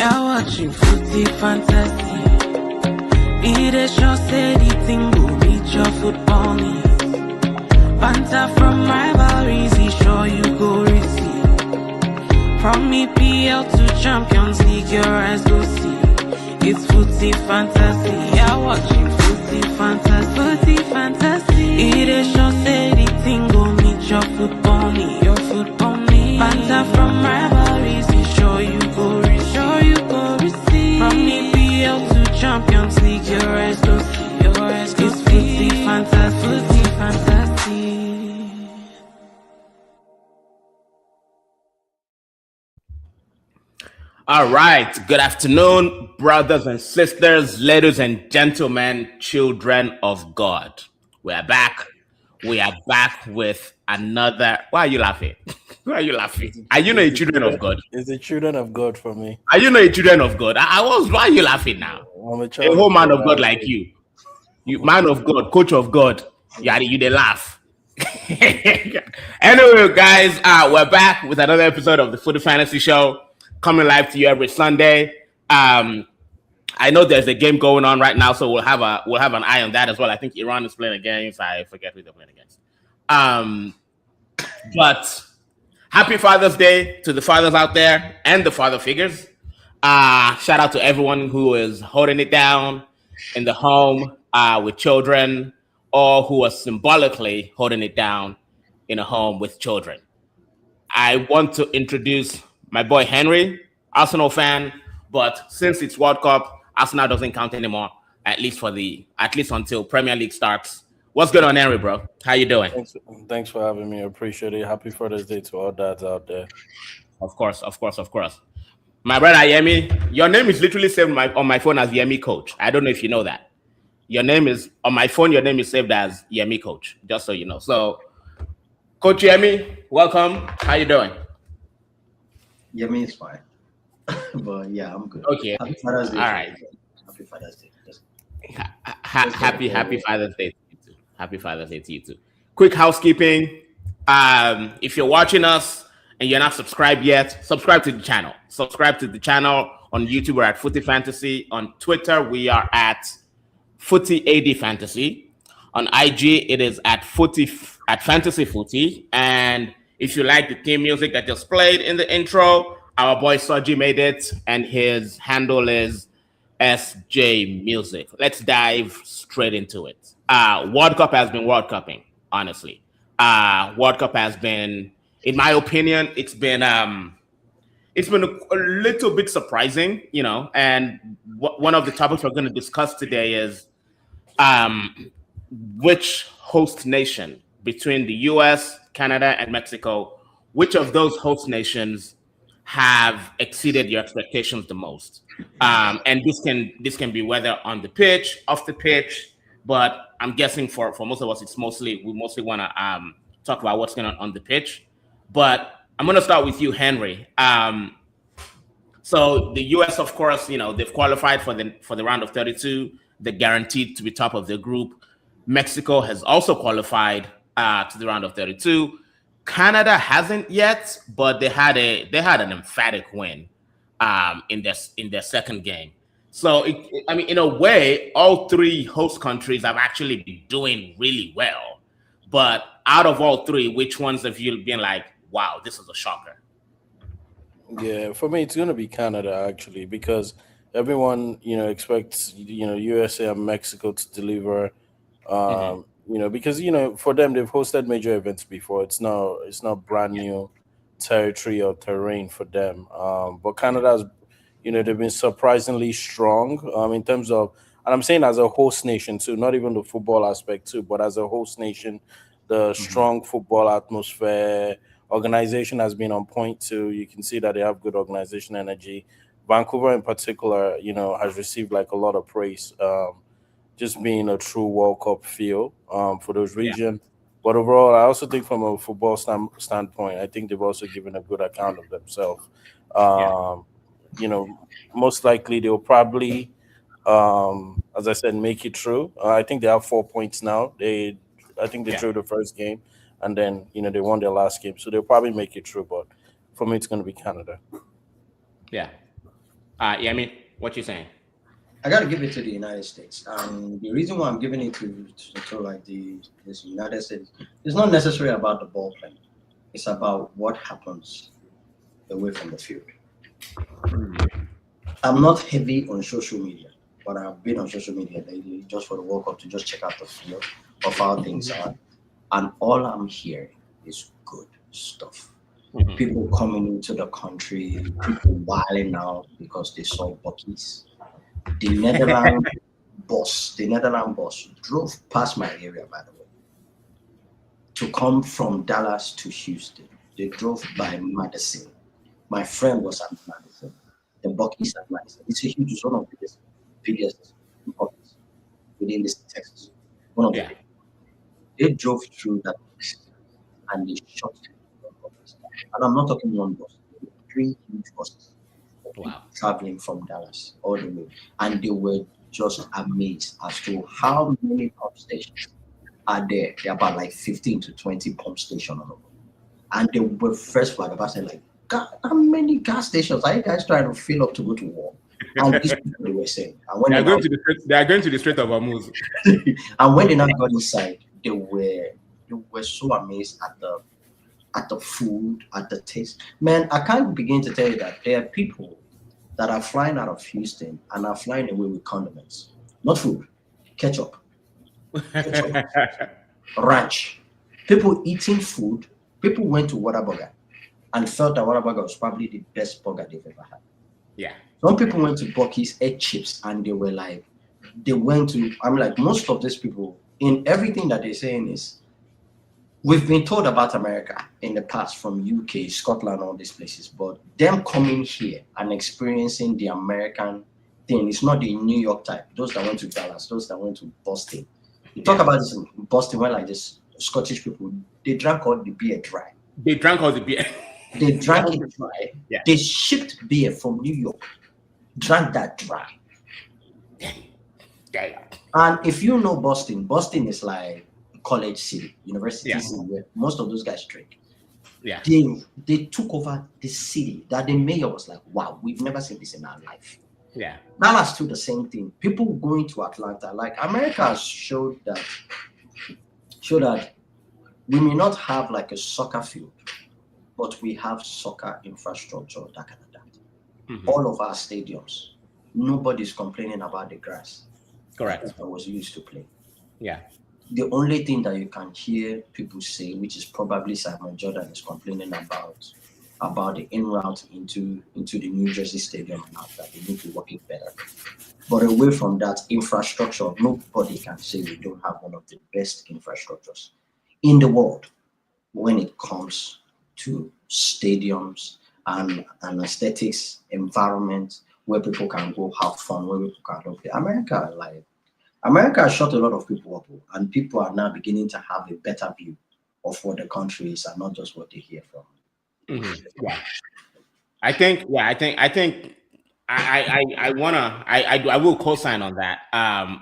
You're watching Footy Fantasy. Be the show, say the thing go meet your football needs. Banter from rivalries, he sure you go receive. From EPL to Champions League, your eyes go see. It's Footy Fantasy. You're watching Footy Fantasy. Footy Fantasy. Be the show, say the thing go meet your football needs. Your football needs. Banter from rivalries, he sure you go receive. From EPL to Champions League, your eyes go see, your eyes go see. Footy Fantasy, Footy Fantasy. All right, good afternoon, brothers and sisters, ladies and gentlemen, children of God. We are back. We are back with another. Why are you laughing? Why are you laughing? Are you not a children of God? It's the children of God for me. Are you not a children of God? I was. Why are you laughing now? I'm a A child whole man of God. God like you, man of God, coach of God. Yeah, you they laugh. Anyway, guys, we're back with another episode of the Footy Fantasy Show, coming live to you every Sunday. I know there's a game going on right now, so we'll have an eye on that as well. I think Iran is playing against. I forget who they're playing against. But happy Father's Day to the fathers out there and the father figures. Shout out to everyone who is holding it down in the home with children, or who are symbolically holding it down in a home with children. I want to introduce my boy Henry, Arsenal fan, but since it's World Cup, Arsenal doesn't count anymore, at least until Premier League starts. What's going on, Henry, bro? How you doing? Thanks for having me. I appreciate it. Happy Father's Day to all dads out there. Of course. My brother Yemi, your name is literally saved on my phone as Yemi Coach. I don't know if you know that. Your name is on my phone. Your name is saved as Yemi Coach, just so you know. So, Coach Yemi, welcome. How you doing? Yemi is fine, but yeah, I'm good. Okay. Happy Father's Day. All right. Happy Father's Day. Happy Father's Day to you too. Happy Father's Day to you too. Quick housekeeping. If you're watching us and you're not subscribed yet, subscribe to the channel. Subscribe to the channel on YouTube. We're at Footy Fantasy. On Twitter, we are at Footy AD Fantasy. On IG, it is at Fantasy Footy. And if you like the theme music that just played in the intro, our boy Soji made it, and his handle is SJ Music. Let's dive straight into it. World Cup has been World Cupping, honestly. World Cup has been, in my opinion, it's been a little bit surprising, and one of the topics we're going to discuss today is which host nation between the US, Canada, and Mexico, which of those host nations have exceeded your expectations the most? And this can be whether on the pitch, off the pitch, but I'm guessing for most of us, we mostly want to talk about what's going on the pitch. But I'm going to start with you, Henry. So the US, of course, they've qualified for the round of 32. They're guaranteed to be top of their group. Mexico has also qualified to the round of 32. Canada hasn't yet, but they had an emphatic win in their second game. So in a way, all three host countries have actually been doing really well. But out of all three, which ones have you been like, wow, this is a shocker? Yeah, for me, it's going to be Canada, actually, because everyone, expects, USA and Mexico to deliver, because, for them, they've hosted major events before. It's not brand new territory or terrain for them. But Canada's, they've been surprisingly strong in terms of, and I'm saying as a host nation too, not even the football aspect too, but as a host nation, the strong football atmosphere, organization has been on point too. You can see that they have good organization energy. Vancouver in particular, has received like a lot of praise, just being a true World Cup feel for those region. Yeah. But overall, I also think from a football standpoint, I think they've also given a good account of themselves. Most likely they'll probably, as I said, make it through. I think they have 4 points now. I think they drew the first game, and then they won their last game, so they'll probably make it through. But for me, it's going to be Canada. Yeah. Yeah, I mean, what you saying? I got to give it to the United States. And the reason why I'm giving it to like this United States is not necessarily about the ball playing. It's about what happens away from the field. I'm not heavy on social media, but I've been on social media lately just for the World Cup to just check out the field of how things are. And all I'm hearing is good stuff. People coming into the country, people wilding out because they saw Buckies. The Netherlands boss drove past my area, by the way, to come from Dallas to Houston. They drove by Madison. My friend was at Madison. The Buckies at Madison. It's a huge, it's one of the biggest Buckies within this Texas. One of the biggest. They drove through that and they shot the Buckies. And I'm not talking one bus, 3 huge buses. Wow. Traveling from Dallas all the way. And they were just amazed as to how many pump stations are there. There are about like 15 to 20 pump stations on the road. And they were first flag about saying, like, God, how many gas stations are you guys trying to fill up to go to war? And this is what they were saying. And when they are going to the Strait of Hormuz. And when they now got inside, they were so amazed at the food, at the taste. Man, I can't begin to tell you that there are people that are flying out of Houston and are flying away with condiments. Not food, ketchup, ranch. People eating food. People went to Whataburger and felt that Whataburger was probably the best burger they've ever had. Yeah. Some people went to Bucky's, ate chips, and they were like, I'm like, most of these people, in everything that they're saying is, we've been told about America in the past from UK, Scotland, all these places, but them coming here and experiencing the American thing, it's not the New York type. Those that went to Dallas, those that went to Boston. You talk about this in Boston, where like this Scottish people, they drank all the beer dry. They drank all the beer. They drank it dry. Yeah. They shipped beer from New York, drank that dry. Yeah. And if you know Boston, Boston is like college city, university city, where most of those guys drink. Yeah. They took over the city that the mayor was like, wow, we've never seen this in our life. Yeah. Dallas too, the same thing. People going to Atlanta, like America has showed that we may not have like a soccer field, but we have soccer infrastructure, that kind of that. All of our stadiums, nobody's complaining about the grass. Correct. That was used to play. Yeah. The only thing that you can hear people say, which is probably Simon Jordan is complaining about the en route into the New Jersey Stadium and that they need to work it better. But away from that infrastructure, nobody can say we don't have one of the best infrastructures in the world when it comes to stadiums and aesthetics, environment where people can go have fun, where people can go play. America has shut a lot of people up, and people are now beginning to have a better view of what the country is and not just what they hear from. Yeah. I think I will co-sign on that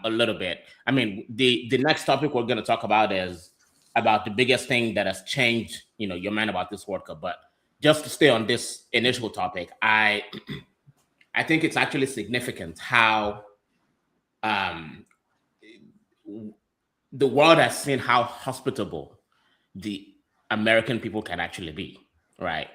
a little bit. I mean, the next topic we're going to talk about is about the biggest thing that has changed, your mind about this World Cup. But just to stay on this initial topic, I think it's actually significant how the world has seen how hospitable the American people can actually be, right?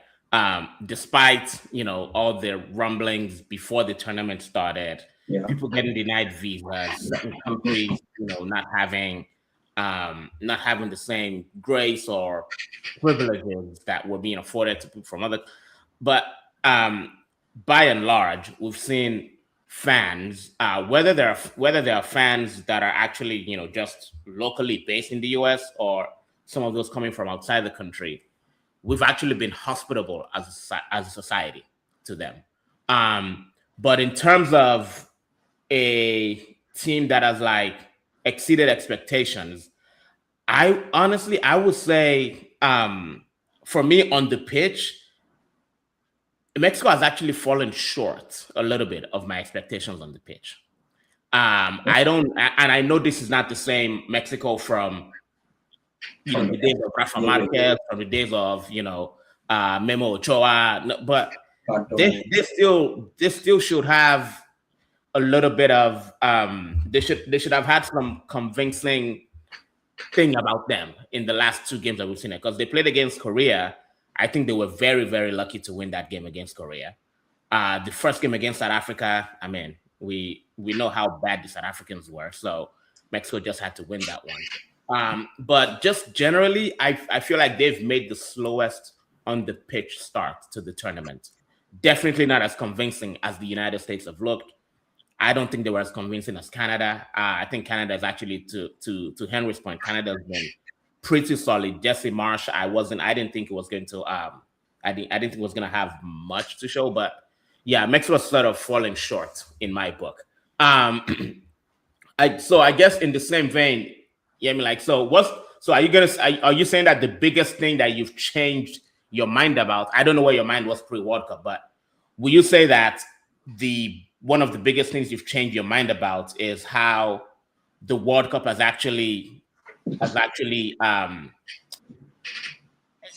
Despite all the rumblings before the tournament started, people getting denied visas, certain countries, not having the same grace or privileges that were being afforded to people from other. But by and large, we've seen fans, whether there are fans that are actually just locally based in the US or some of those coming from outside the country, we've actually been hospitable as a society to them. But in terms of a team that has like exceeded expectations, I would say for me on the pitch, Mexico has actually fallen short a little bit of my expectations on the pitch. I know this is not the same Mexico from the days of Rafa Marquez, from the days of Memo Ochoa, but they still should have a little bit of they should have had some convincing thing about them in the last two games that we've seen it, because they played against Korea. I think they were very, very lucky to win that game against Korea. The first game against South Africa, I mean, we know how bad the South Africans were, so Mexico just had to win that one. But just generally, I feel like they've made the slowest on the pitch start to the tournament. Definitely not as convincing as the United States have looked. I don't think they were as convincing as Canada. I think Canada is actually, to Henry's point, Canada has been pretty solid. Jesse Marsh, I didn't think it was going to I didn't think it was going to have much to show, but yeah, Mexico was sort of falling short in my book. I guess in the same vein, yeah, I mean, like, so are you saying that the biggest thing that you've changed your mind about, I don't know where your mind was pre-World Cup, but will you say that one of the biggest things you've changed your mind about is how the World Cup is actually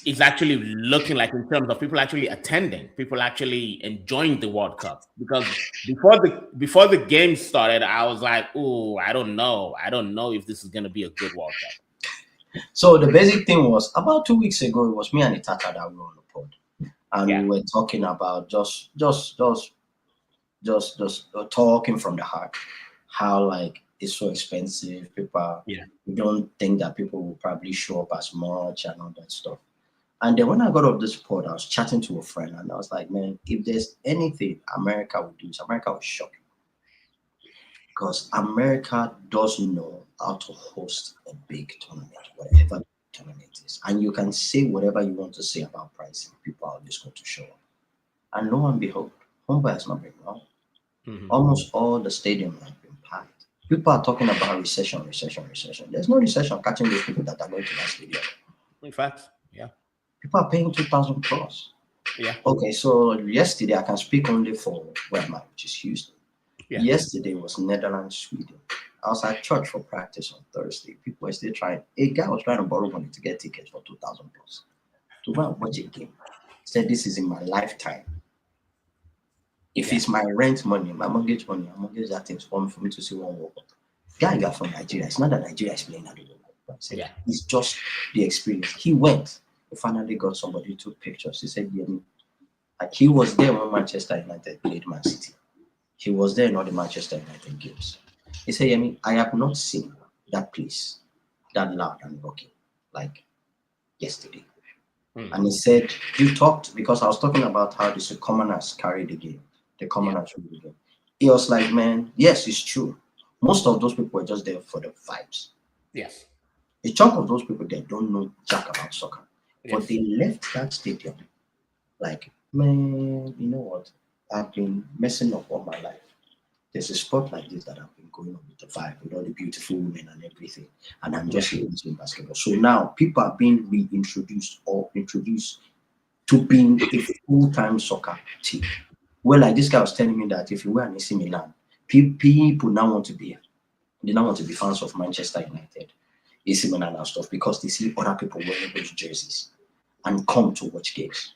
looking like, in terms of people actually attending, people actually enjoying the World Cup? Because before the game started, I was like, oh, I don't know if this is going to be a good World Cup. So the basic thing was, about 2 weeks ago, it was me and Itata that were on the pod, and we were talking about just talking from the heart, how like it's so expensive. People, we don't think that people will probably show up as much and all that stuff. And then when I got off this pod, I was chatting to a friend, and I was like, man, if there's anything America would do, America would shock you. Because America doesn't know how to host a big tournament, whatever the tournament is. And you can say whatever you want to say about pricing. People are just going to show up. And lo and behold, Mumbai has not been wrong. Mm-hmm. Almost all the stadiums have been packed. People are talking about recession. There's no recession catching those people that are going to that stadium. In fact, yeah. People are paying 2,000 plus. Yeah. Okay, so yesterday, I can speak only for where I'm at, which is Houston. Yeah. Yesterday was Netherlands, Sweden. I was at church for practice on Thursday. People were still trying. A guy was trying to borrow money to get tickets for 2,000 plus to go and watch a game. He said, this is in my lifetime. If it's my rent money, my mortgage money, I mortgage that thing for me to see one World Cup. Guy, you are from Nigeria. It's not that Nigeria is playing at the World Cup. It's just the experience. He went. He finally got somebody who took pictures. He said, like, he was there when Manchester United played Man City. He was there in all the Manchester United games. He said, Yemi, I have not seen that place that loud and rocking like yesterday. Mm. And he said, you talked, because I was talking about how the commoners carry the game. The commoners rule the game. He was like, man, yes, it's true. Most of those people were just there for the vibes. Yes. A chunk of those people there don't know jack about soccer. Yes. But they left that stadium like, man, you know what? I've been messing up all my life. There's a sport like this that I've been going on with the vibe, with all the beautiful women and everything. And I'm just here in basketball. So now people are being reintroduced or introduced to being a full-time soccer team. Well, like this guy was telling me that if you were in AC Milan, people now want to be fans of Manchester United, AC Milan and stuff, because they see other people wearing those jerseys and come to watch games.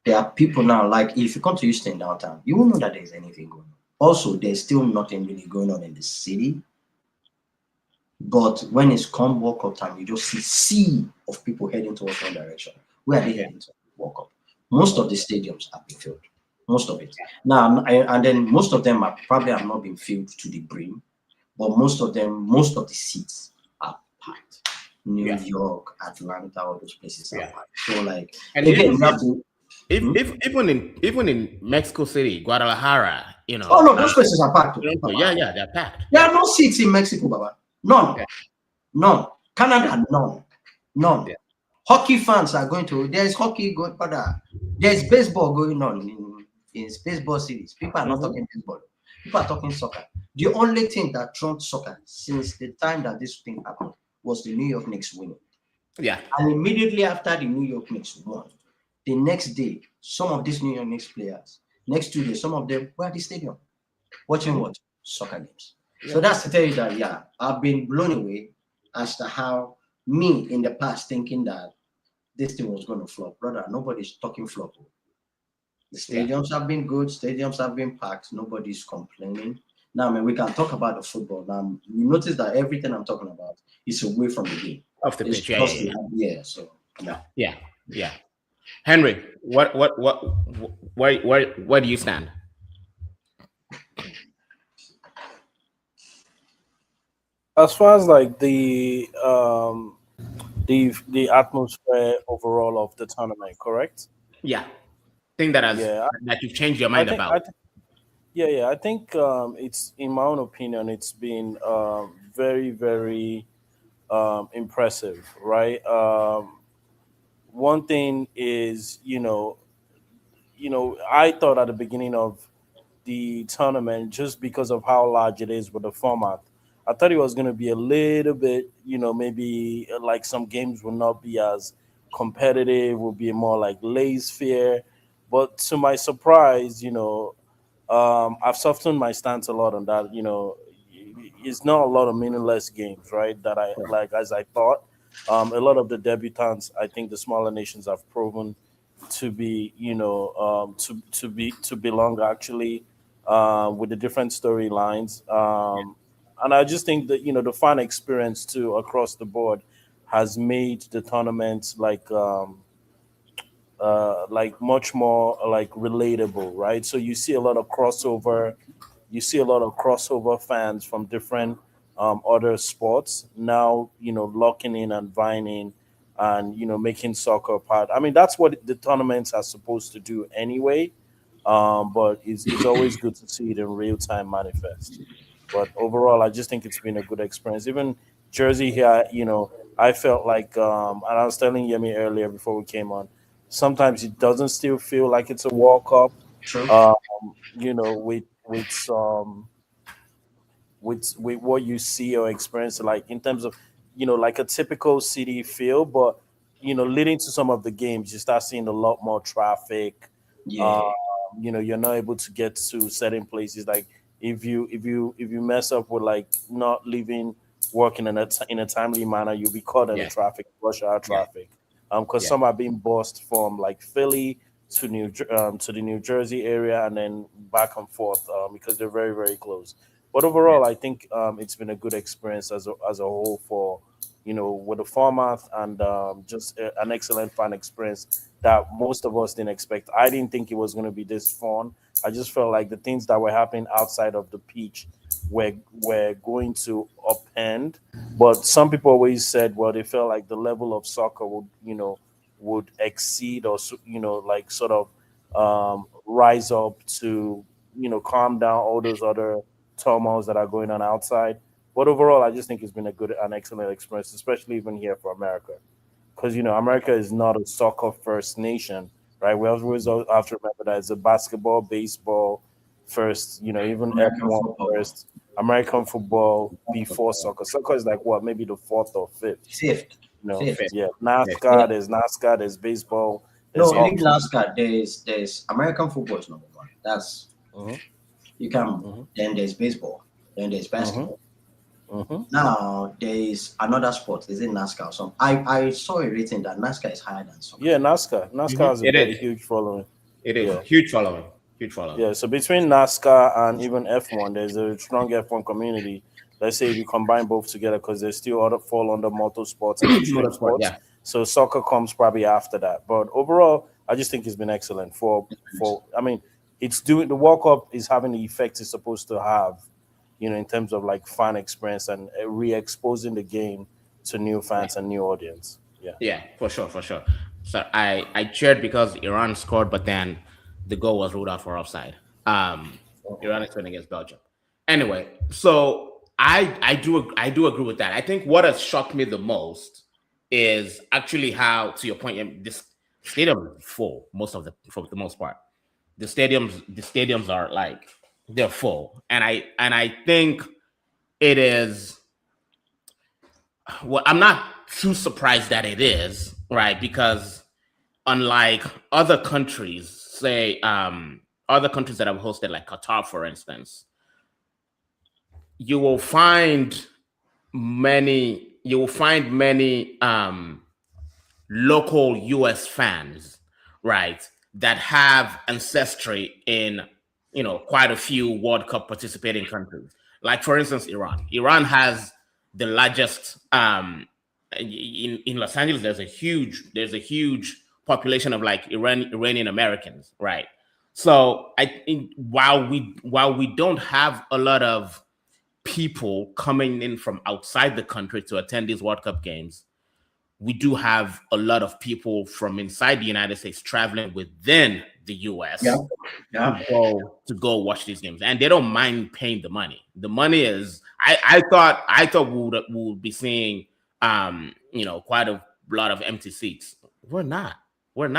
There are people now, like, if you come to Houston downtown, you won't know that there's anything going on. Also, there's still nothing really going on in the city. But when it's come World Cup time, you just see sea of people heading towards one direction. Where are they heading to? World Cup. Most of the stadiums have been filled. Most of it. Now, and then most of them probably have not been filled to the brim, but most of the seats are packed. New York, Atlanta, all those places are packed. So, like, and again, you have to. Even in Mexico City, Guadalajara, you know. Oh no, those places are packed. Yeah, they're packed. There are no seats in Mexico, Baba. None. Yeah. None. Canada, none. Yeah. Hockey fans are going to. There's hockey going, but there's baseball going on in baseball cities. People are not talking baseball. People are talking soccer. The only thing that trumped soccer since the time that this thing happened was the New York Knicks winning. Yeah. And immediately after the New York Knicks won, the next day, some of these New York Knicks players, next 2 days, some of them were at the stadium watching what? Soccer games. Yeah. So that's to tell you that, I've been blown away as to how me in the past thinking that this thing was going to flop. Brother, nobody's talking flop. The stadiums have been good. Stadiums have been packed. Nobody's complaining. Now, I mean, we can talk about the football. Now, you notice that everything I'm talking about is away from the game. Off the It's pitch. Yeah, just yeah, so yeah. yeah, yeah. Henry, where do you stand? As far as like the atmosphere overall of the tournament, correct? Yeah, thing that has Yeah, that you've changed your I mind think about. yeah, I think it's in my own opinion, it's been very, very impressive, right? One thing is, I thought at the beginning of the tournament, just because of how large it is with the format, I thought it was going to be a little bit, maybe like some games will not be as competitive, will be more like laissez-faire. But to my surprise, I've softened my stance a lot on that. It's not a lot of meaningless games, right? That I Right. like as I thought. A lot of the debutants, I think the smaller nations have proven to be, to belong actually with the different storylines. And I just think that the fan experience too across the board has made the tournament like much more like relatable, right? So you see a lot of crossover. You see a lot of crossover fans from different other sports now, locking in and vining and making soccer part. I mean, that's what the tournaments are supposed to do anyway. But it's always good to see it in real time manifest. But overall, I just think it's been a good experience. Even Jersey here, I felt like, and I was telling Yemi earlier before we came on, sometimes it doesn't still feel like it's a World Cup. True. Um, with some with what you see or experience, like in terms of like a typical city feel, but leading to some of the games, you start seeing a lot more traffic. Yeah. Um, you're not able to get to certain places. Like if you mess up with like not leaving work in a timely manner, you'll be caught in the Yeah, traffic, rush hour yeah, traffic. Because yeah, some are being bussed from like Philly to the New Jersey area and then back and forth because they're very, very close. But yeah, overall, I think it's been a good experience as a whole for with the format and just an excellent fan experience that most of us didn't expect. I didn't think it was going to be this fun. I just felt like the things that were happening outside of the pitch were going to upend. But some people always said, well, they felt like the level of soccer would exceed or like sort of rise up to calm down all those other turmoils that are going on outside. But overall, I just think it's been a good and excellent experience, especially even here for America, because America is not a soccer first nation, right? We always have to remember that it's a basketball, baseball first, even American F1 football. first, American football before soccer. Soccer is like what, maybe the fourth or fifth. Fifth. Fifth. fifth, Yeah, fifth. Yeah. NASCAR, there's baseball, there's No, you leave hockey. NASCAR. There's American football is number one. That's Hmm. you can. Hmm. Then there's baseball. Then there's Hmm. basketball. Hmm. Now there's another sport. Is it NASCAR or something? I saw a rating that NASCAR is higher than soccer. Yeah, NASCAR has a It very is. huge following. It is Yeah. huge following. Huge following. Yeah, so between NASCAR and even F1, there's a strong F1 community. Let's say if you combine both together, because they still other fall under motorsports and extreme Motorsport. sports. Yeah, So soccer comes probably after that. But overall, I just think it's been excellent for. I mean, it's doing the World Cup is having the effect it's supposed to have, in terms of like fan experience and re-exposing the game to new yeah, fans and new audience. Yeah. yeah, for sure, for sure. So I cheered because Iran scored, but then the goal was ruled out for offside. Iran is playing against Belgium. Anyway, so I do agree with that. I think what has shocked me the most is actually how, to your point, this stadium is full most of the for the most part. The stadiums are like they're full, and I think it is. Well, I'm not too surprised that it is right because unlike other countries, say other countries that have hosted like Qatar, for instance, you will find many local US fans, right? that have ancestry in, quite a few World Cup participating countries. Like, for instance, Iran. Iran has the largest, in Los Angeles. There's a huge population of like Iranian Americans, right? So I think while we don't have a lot of people coming in from outside the country to attend these World Cup games, we do have a lot of people from inside the United States traveling within the US to go watch these games, and they don't mind paying the money. The money is, I thought we would be seeing quite a lot of empty seats. We're not. And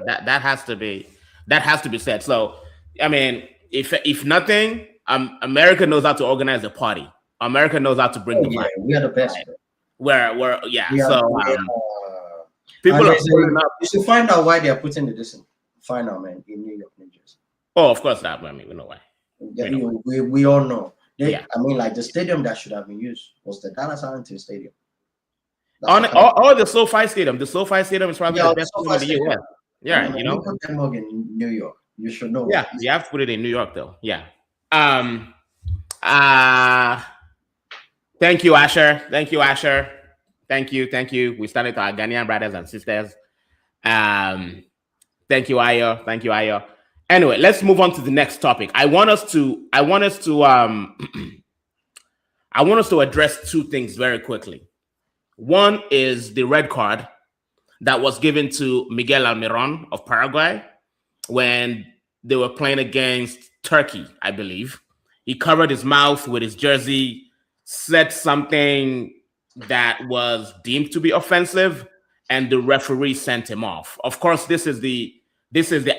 that has to be said. So I mean, if nothing, America knows how to organize a party. America knows how to bring the money. We are the best. Where yeah. We are, So people are pulling up. You should find out why they are putting the final, man, in New York, New Jersey. Oh, of course not. I mean, we know why. We all know. Yeah. I mean, like the stadium that should have been used was the Dallas Arlington Stadium. Or the SoFi Stadium. The SoFi Stadium is probably the best one in the US. Yeah, You put them in New York. You should know. Yeah, you have to put it in New York, though. Yeah. Thank you, Asher. Thank you. We started to our Ghanaian brothers and sisters. Thank you, Ayo. Anyway, let's move on to the next topic. I want us to address two things very quickly. One is the red card that was given to Miguel Almiron of Paraguay when they were playing against Turkey, I believe. He covered his mouth with his jersey, said something that was deemed to be offensive, and the referee sent him off. Of course, this is the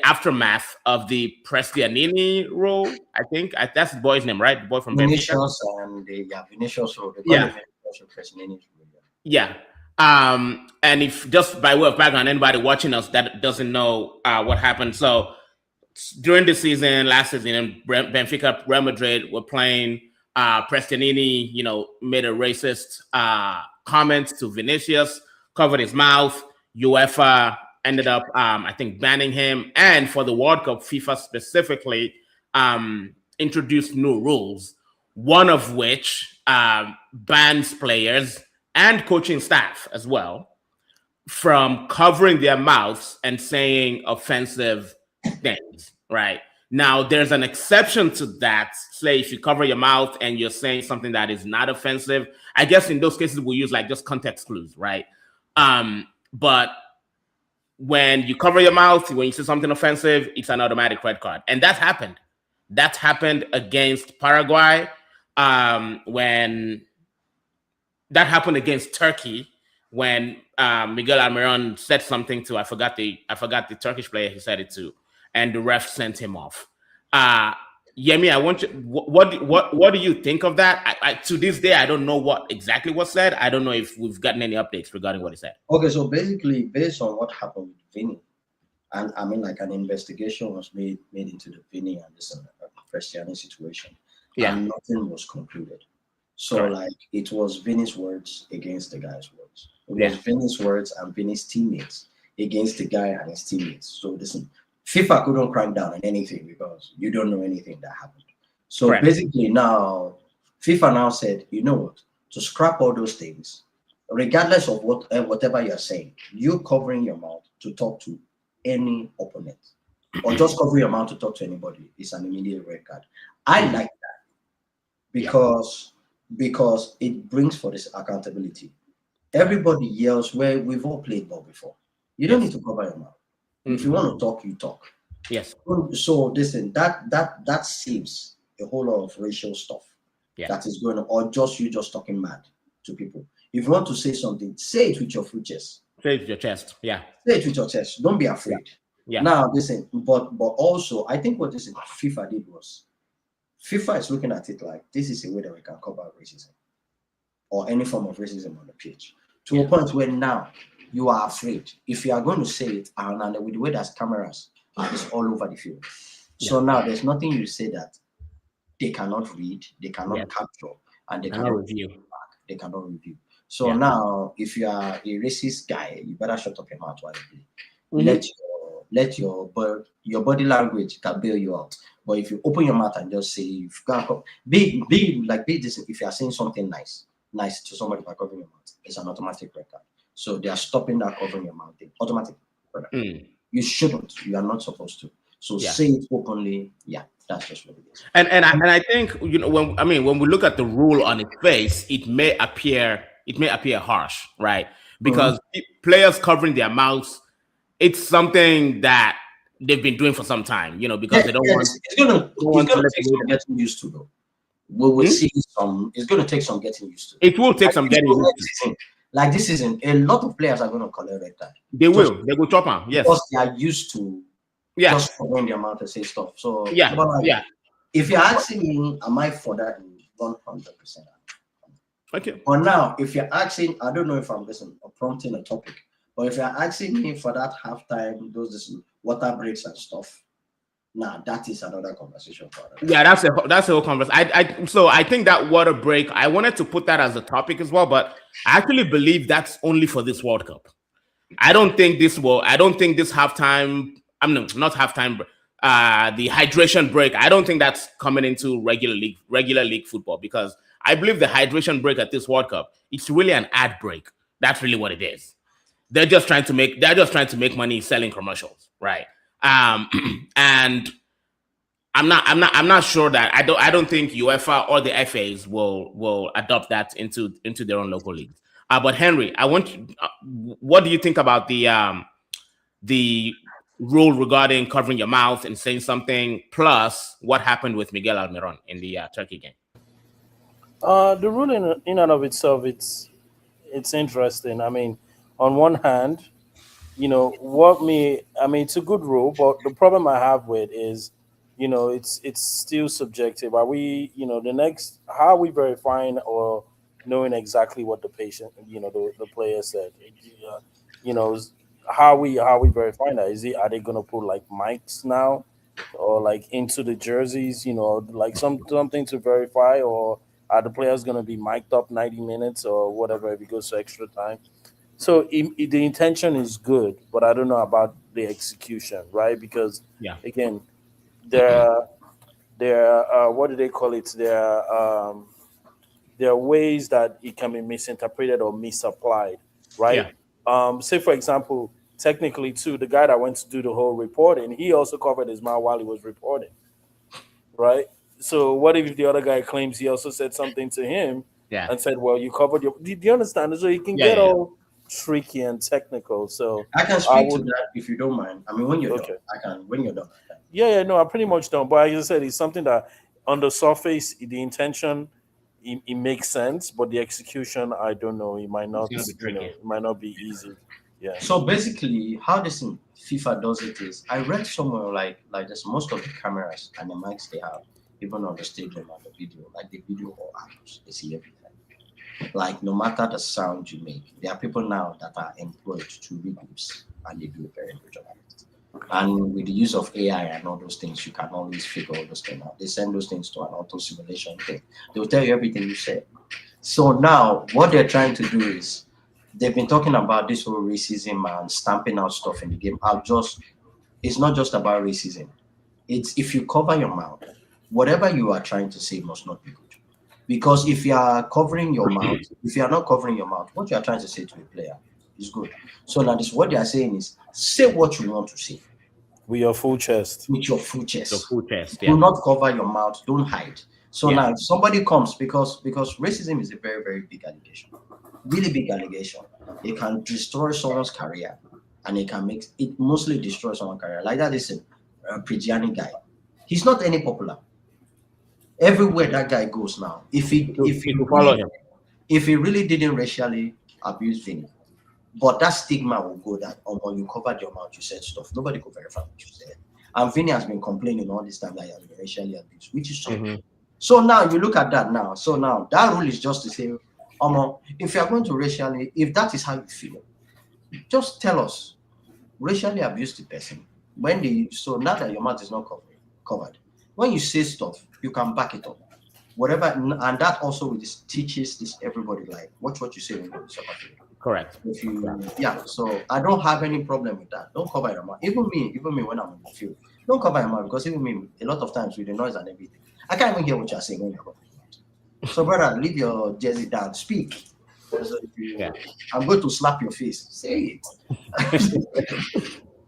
aftermath of the Prestianini rule. I think that's the boy's name, right? The boy from Vinicius and Vinicius rule. Yeah. And if just by way of background, anybody watching us that doesn't know what happened. So during the season, last season, Benfica, Real Madrid were playing. Prestianini, made a racist comment to Vinicius, covered his mouth. UEFA ended up, I think, banning him. And for the World Cup, FIFA specifically introduced new rules, one of which bans players and coaching staff as well from covering their mouths and saying offensive things, right? Now, there's an exception to that. Say if you cover your mouth and you're saying something that is not offensive, I guess in those cases we'll use like just context clues, right? But when you cover your mouth, when you say something offensive, it's an automatic red card. And that happened. That happened against Paraguay. When that happened against Turkey, when Miguel Almiron said something to I forgot the Turkish player he said it to, and the ref sent him off. Yemi, I want you. What do you think of that? I to this day, I don't know what exactly was said. I don't know if we've gotten any updates regarding what he said. Okay, so basically, based on what happened with Vinny, and I mean, like an investigation was made into the Vinny and this Cristiano situation, and nothing was concluded. So, like, it was Vinny's words against the guy's words. It was Vinny's words and Vinny's teammates against the guy and his teammates. So, listen. FIFA couldn't crack down on anything because you don't know anything that happened. So basically now, FIFA now said, you know what, to scrap all those things, regardless of whatever you're saying, you covering your mouth to talk to any opponent or just cover your mouth to talk to anybody is an immediate red card. I like that because it brings for this accountability. Everybody yells where we've all played ball before. You don't need to cover your mouth. If you want to talk, you talk. Yes. So listen, that saves a whole lot of racial stuff that is going on, or you just talking mad to people. If you want to say something, say it with your full chest. Say it with your chest. Yeah. Say it with your chest. Don't be afraid. Yeah. Now listen, but also I think what this FIFA did was FIFA is looking at it like this is a way that we can cover racism or any form of racism on the pitch to a point where now you are afraid. If you are going to say it, and with the way there's cameras, it's all over the field. So now there's nothing you say that they cannot read, they cannot capture, and they cannot review. They cannot review. So now, if you are a racist guy, you better shut up your mouth while you play. Your body language can bail you out. But if you open your mouth and just say, if you can't be this, if you are saying something nice to somebody by covering your mouth, it's an automatic record. So they are stopping that covering your mouth thing. Automatic record. You shouldn't. You are not supposed to. So say it openly. Yeah, that's just what it is. And I think, when we look at the rule on its face, it may appear harsh, right? Because players covering their mouths, it's something that they've been doing for some time, because they don't want. It's gonna take some getting used to, though. We will see some. It's gonna take some getting used to. It will take some getting used to. Like this season, a lot of players are going to collect red card. They will chop on, yes, because they are used to just covering their mouth and say stuff. So if you're asking me, am I for that? 100%. Okay. Or now, if you're asking, I don't know if I'm listening or prompting a topic, but if you're asking me for that halftime, those water breaks and stuff, that is another conversation. Yeah, that's a whole conversation. So I think that water break, I wanted to put that as a topic as well, but I actually believe that's only for this World Cup. I don't think this halftime. Not halftime. The hydration break. I don't think that's coming into regular league football, because I believe the hydration break at this World Cup, it's really an ad break. That's really what it is. They're just trying to make money selling commercials, right? And I'm not sure that I don't think UEFA or the FAs will adopt that into their own local leagues. But Henry, what do you think about the rule regarding covering your mouth and saying something, plus what happened with Miguel Almiron in the Turkey game? The rule in and of itself, it's interesting. I mean, on one hand, it's a good rule, but the problem I have with is, it's still subjective. Are we, how are we verifying or knowing exactly what the patient, the player said? How are we verifying that? Are they going to put like mics now, or like into the jerseys, like something to verify, or are the players going to be mic'd up 90 minutes or whatever if it goes to extra time? So the intention is good, but I don't know about the execution, right? Because again, there are what do they call it? There are ways that it can be misinterpreted or misapplied, right? Say for example, technically too, the guy that went to do the whole reporting, he also covered his mouth while he was reporting, right? So what if the other guy claims he also said something to him and said, well, you covered your... Do you understand? So you can get all tricky and technical. So I can speak to that if you don't mind. I mean, when you're done, I can. When you're done, I can. No, I pretty much don't. But as I said, it's something that on the surface, the intention, it makes sense, but the execution, I don't know. It might not. It might not be easy. Yeah. So basically, how this in FIFA does it is, I read somewhere like this. Most of the cameras and the mics they have, even on the stadium and the video, like the video or angles, they see everything. Like no matter the sound you make, there are people now that are employed to read lips, and they do a very good job at it. And with the use of AI and all those things, you can always figure all those things out. They send those things to an auto simulation thing. They will tell you everything you said. So now what they're trying to do is, they've been talking about this whole racism and stamping out stuff in the game. It's not just about racism. It's if you cover your mouth, whatever you are trying to say must not be good. Because if you are covering your mouth, if you are not covering your mouth, what you are trying to say to a player is good. So now what they are saying is, say what you want to say. With your full chest. With your full chest. Your full chest, Do not cover your mouth. Don't hide. So now if somebody comes, because racism is a very, very big allegation. Really big allegation. It can destroy someone's career, and it mostly destroys someone's career. Like that is a Prigiani guy. He's not any popular. Everywhere that guy goes now, if he really didn't racially abuse Vinny, but that stigma will go that when you covered your mouth, you said stuff. Nobody could verify what you said. And Vinny has been complaining all this time that he has been racially abused, which is true. So now you look at that now. So now that rule is just to say, if you are going to racially, if that is how you feel, just tell us, racially abuse the person. So now that your mouth is not covered, when you say stuff, you can back it up. Whatever, and that also teaches this everybody, like, watch what you say when you're in South Africa. Correct. If you, Correct. yeah, so I don't have any problem with that. Don't cover your mouth. Even me when I'm on the field, don't cover your mouth because even me, a lot of times with the noise and everything, I can't even hear what you're saying when you're covering your mouth. So, brother, leave your jersey down. Speak. So if Yeah. I'm going to slap your face. Say it.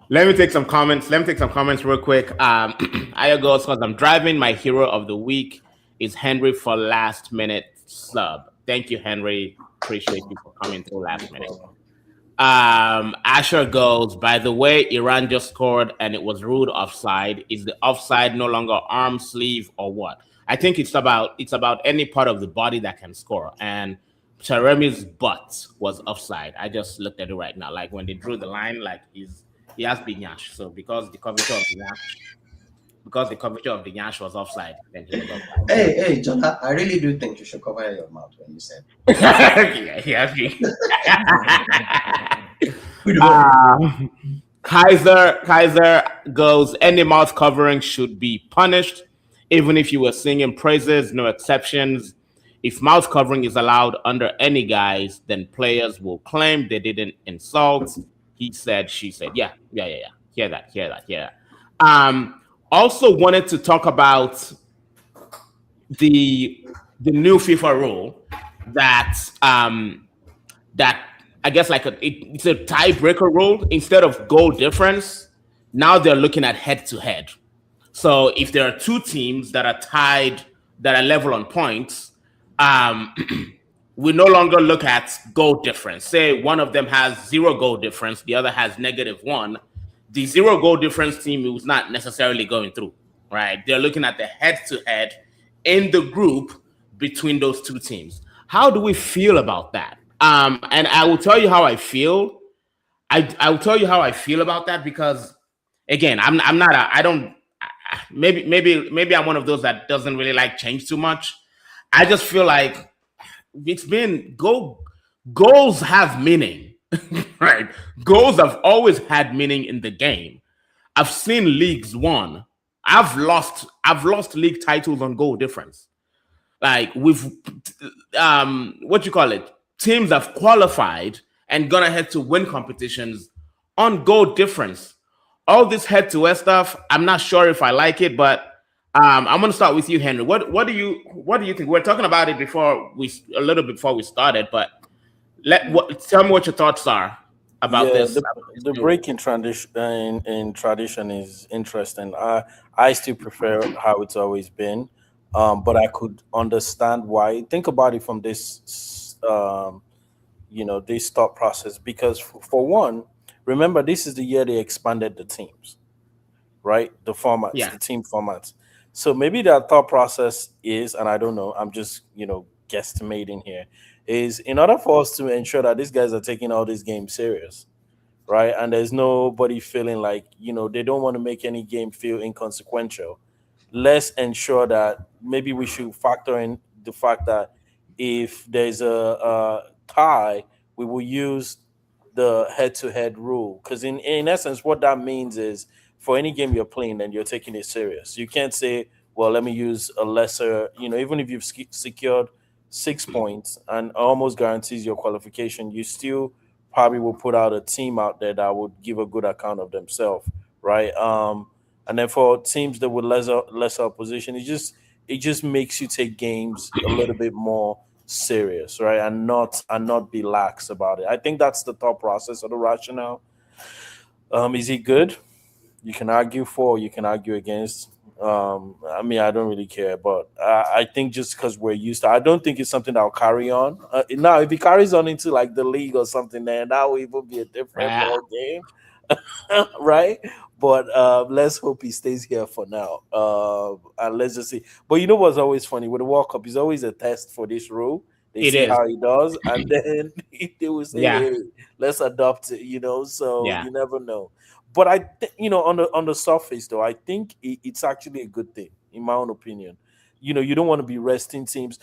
Let me take some comments. Let me take some comments real quick. I goes because I'm driving. My hero of the week is Henry for last minute sub. Thank you, Henry. Appreciate you for coming through No last minute. problem. Asher goes, by the way, Iran just scored and it was ruled offside. Is the offside no longer arm, sleeve, or what? I think it's about any part of the body that can score. And Taremi's butt was offside. I just looked at it right now. Like when they drew the line, like he has big yash. So because the curvature of the yash was offside, then he was offside. Hey, John, I really do think you should cover your mouth when you said. Yeah, he has big. Good one. Kaiser goes, any mouth covering should be punished, even if you were singing praises, no exceptions. If mouth covering is allowed under any guise, then players will claim they didn't insult. He said, she said. Yeah. Hear that. Also wanted to talk about the new FIFA rule that that I guess like it's a tiebreaker rule instead of goal difference. Now they're looking at head to head. So if there are two teams that are tied, that are level on points, um, we no longer look at goal difference. Say one of them has zero goal difference, the other has -1. The zero goal difference team is not necessarily going through, right? They're looking at the head to head in the group between those two teams. How do we feel about that? And I will tell you how I feel. I will tell you how I feel about that because again, I'm not a I don't maybe I'm one of those that doesn't really like change too much. I just feel like it's been goals have meaning, right? Goals have always had meaning in the game. I've seen leagues won. I've lost league titles on goal difference. Like we've what you call it? Teams have qualified and gone ahead to win competitions on goal difference. All this head to head stuff, I'm not sure if I like it, but I'm gonna start with you, Henry. What do you think? We're talking about it before we a little bit before we started, but tell me what your thoughts are about Yeah, this. About this the new rule. break in tradition in tradition is interesting. I still prefer how it's always been, but I could understand why. Think about it from this this thought process because for one, remember this is the year they expanded the teams, right? The formats, Yeah, the team formats. So maybe that thought process is, and I don't know, I'm just, guesstimating here, is in order for us to ensure that these guys are taking all these games serious, right? And there's nobody feeling like, they don't want to make any game feel inconsequential. Let's ensure that maybe we should factor in the fact that if there's a tie, we will use the head-to-head rule. Because in essence, what that means is for any game you're playing, then you're taking it serious. You can't say, well, let me use a lesser, even if you've secured 6 points and almost guarantees your qualification, you still probably will put out a team out there that would give a good account of themselves, right? And then for teams that with lesser opposition, it just makes you take games a little bit more serious, right? And not be lax about it. I think that's the thought process of the rationale. Is he good? You can argue for, you can argue against. I mean, I don't really care, but I think just because we're used to, I don't think it's something that'll carry on. Now, if it carries on into like the league or something, then that will even be a different yeah, ball game, right? But let's hope he stays here for now. And let's just see. But you know what's always funny with the World Cup? It's always a test for this rule. They it see is. how he does, and then they will say, Yeah, "Hey, let's adopt it." So yeah. you never know. But on the surface, though, I think it's actually a good thing, in my own opinion. You don't want to be resting teams.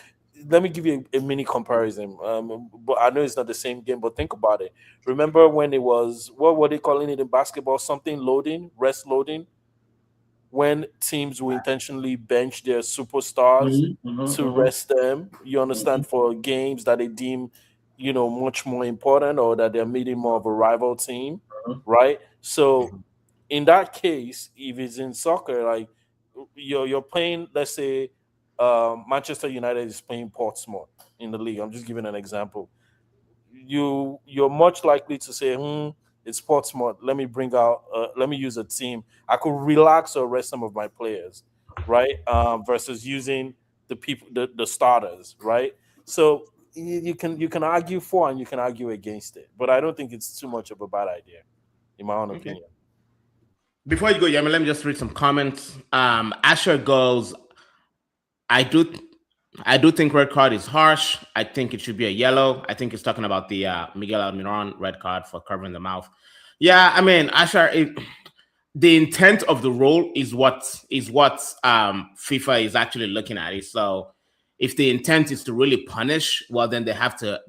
Let me give you a mini comparison. But I know it's not the same game, but think about it. Remember when it was, what were they calling it in basketball? Something loading, rest loading, when teams will intentionally bench their superstars Mhm, mhm, to mhm, rest them. You understand, mhm. for games that they deem, much more important, or that they're meeting more of a rival team, Mhm. right? So in that case, if it's in soccer, like you're playing, let's say, Manchester United is playing Portsmouth in the league. I'm just giving an example. You're much likely to say, it's Portsmouth. Let me use a team. I could relax or rest some of my players, right? Versus using the starters, right? So you can argue for and you can argue against it, but I don't think it's too much of a bad idea, in my own Okay. opinion. Before you go, Yami, let me just read some comments. Asher goes, I do I do think red card is harsh. I think it should be a yellow. I think he's talking about the Miguel Almiron red card for covering the mouth. Yeah, I mean, Asher, the intent of the rule is what FIFA is actually looking at it. So if the intent is to really punish, well, then they have to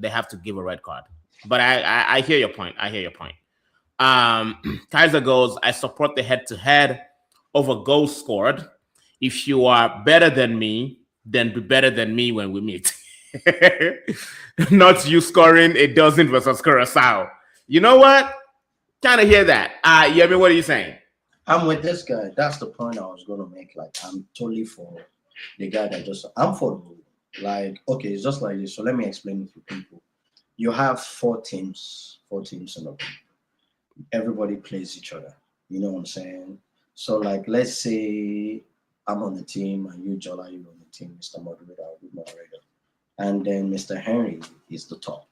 give a red card. But I hear your point. I hear your point. Kaiser goes, I support the head to head over goals scored. If you are better than me, then be better than me when we meet. Not you scoring a dozen versus Curacao. You know what? Kind of hear that. Yemi, what are you saying? I'm with this guy. That's the point I was gonna make. Like, I'm totally for the guy that just. I'm for the rule. Like, okay, it's just like this. So let me explain it to people. You have four teams in a group. Everybody plays each other. You know what I'm saying? So, like, let's say I'm on the team and you, Jola, you're on the team, Mr. Moderator, good moderator. And then Mr. Henry is the top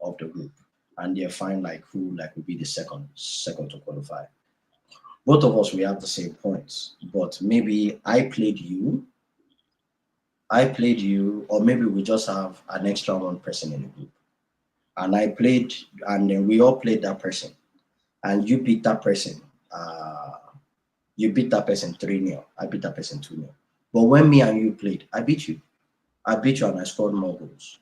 of the group. And they're fine, like, who, like, would be the second to qualify. Both of us, we have the same points. But maybe I played you, or maybe we just have an extra one person in the group. And I played, and then we all played that person. And you beat that person. Uh, you beat that person 3-0. I beat that person 2-0. But when me and you played, I beat you. I beat you and I scored more goals.